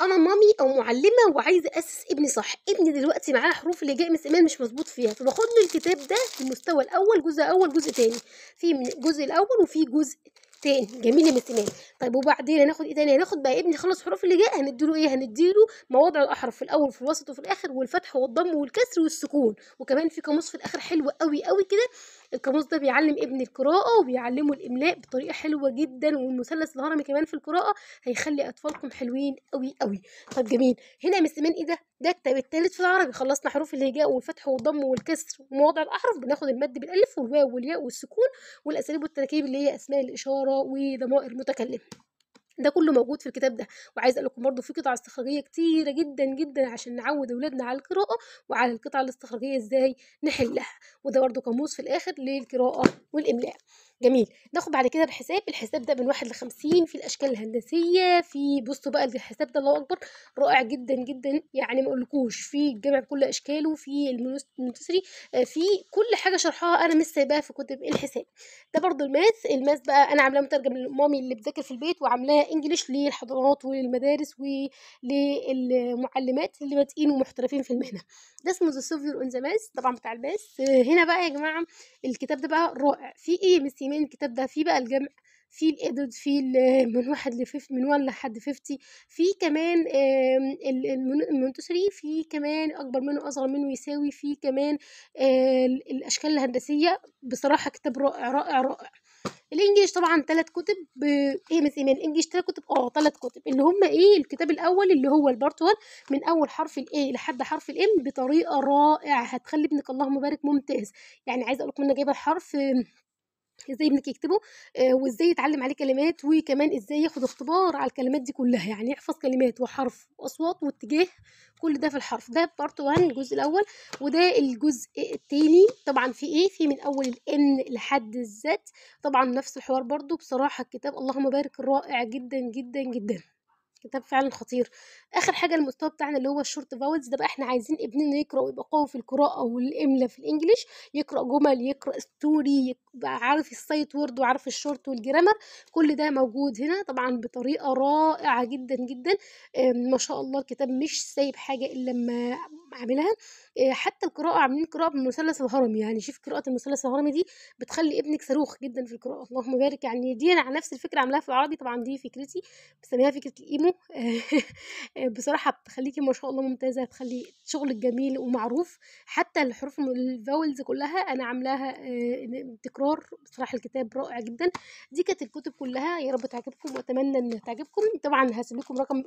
انا مامي او معلمه وعايزه اسس ابني صح. ابني دلوقتي معاه حروف الهجاء من ايمان مش مظبوط فيها، فباخد له الكتاب ده في المستوى الاول، جزء اول جزء تاني، في من الجزء الاول وفي جزء تاني. جميل يا مس ايمان. طيب وبعدين هناخد ايه تاني؟ هناخد بقى ابني خلص حروف الهجاء، هنديله ايه؟ هنديله مواضع الاحرف في الاول وفي الوسط وفي الاخر، والفتح والضم والكسر والسكون، وكمان في قاموس في الاخر حلو قوي قوي كده. القاموس ده بيعلم ابني القراءه وبيعلمه الاملاء بطريقه حلوه جدا، والمثلث الهرمي كمان في القراءه هيخلي اطفالكم حلوين قوي قوي. طب جميل. هنا يا مس ايمان ايه ده؟ ده الكتاب التالت في العربي. خلصنا حروف الهجاء والفتح والضم والكسر ومواضع الاحرف، بناخد المد بالالف والواو والياء والسكون والاساليب والتراكيب اللي هي اسماء الاشاره وضمائر المتكلم. ده كله موجود في الكتاب ده. وعايزه اقول لكم برضه في قطع استخراجيه كتيره جدا جدا عشان نعود اولادنا على القراءه وعلى القطع الاستخراجيه ازاي نحلها. وده برضه قاموس في الاخر للقراءه والاملاء. جميل. ناخد بعد كده الحساب. الحساب ده من 1 ل50 في الاشكال الهندسيه. في بصوا بقى الحساب ده الله اكبر، رائع جدا جدا يعني ما اقولكوش. في الجمع بكل اشكاله، في المونتسري، في كل حاجه شرحها انا مش سايباها في كتب الحساب. ده برضو الماث. الماث بقى انا عاملاه مترجم لمامي اللي بتذاكر في البيت، وعاملاه انجليش للحضانات وللمدارس وللمعلمات اللي بادئين ومحترفين في المهنه. ده اسمه ذا سوفير اون ذا ماث طبعا بتاع الماث. هنا بقى يا جماعه الكتاب ده بقى رائع. في ايه يا مس ايمان الكتاب ده؟ في بقى الجمع، في الإيدود، في من 1 ل 50، من 1 لحد 50. في كمان المونتسوري، في كمان أكبر منه أصغر منه يساوي، في كمان الأشكال الهندسية. بصراحة كتاب رائع رائع رائع. الانجليش طبعا 3 كتب. ايه مس ايمان الانجليش 3 كتب؟ 3 كتب اللي هم ايه؟ الكتاب الاول اللي هو البارت 1 من اول حرف الاي لحد حرف الام بطريقه رائعه، هتخلي ابنك اللهم بارك ممتاز. يعني عايزه اقول لكم ان انا جايبه الحرف ازاي ابنك يكتبه، وازاي يتعلم عليه كلمات، وكمان ازاي ياخد اختبار على الكلمات دي كلها، يعني يحفظ كلمات وحرف واصوات واتجاه. كل ده في الحرف ده بارت 1 الجزء الاول. وده الجزء التاني طبعا في ايه؟ في من اول الان لحد الزد. طبعا نفس الحوار برضو. بصراحه الكتاب اللهم بارك رائع جدا جدا جدا. كتاب فعلا خطير. اخر حاجه المستوى بتاعنا اللي هو الشورت فاولز ده بقى، احنا عايزين ابننا يقرا ويبقى قوي في القراءه والاملاء في الانجليش. يقرا جمل، يقرا ستوري، يبقى عارف السايت وورد وعارف الشورت والجرامر. كل ده موجود هنا طبعا بطريقه رائعه جدا جدا. ما شاء الله الكتاب مش سايب حاجه الا لما عاملها. حتى القراءه عاملين قراءه بالمثلث الهرمي. يعني شوف قراءه المثلث الهرمي دي بتخلي ابنك صاروخ جدا في القراءه. اللهم بارك. يعني دي انا على نفس الفكره عاملاها في العربي، طبعا دي فكرتي بسميها فكرة الإيمو. بصراحة بتخليكي ما شاء الله ممتازة، هتخلي شغلك جميل ومعروف. حتى الحروف الفاولز كلها أنا عاملاها تكرار. بصراحة الكتاب رائع جدا. دي كانت الكتب كلها، يا رب تعجبكم وأتمنى إنها تعجبكم. طبعا هسيب لكم رقم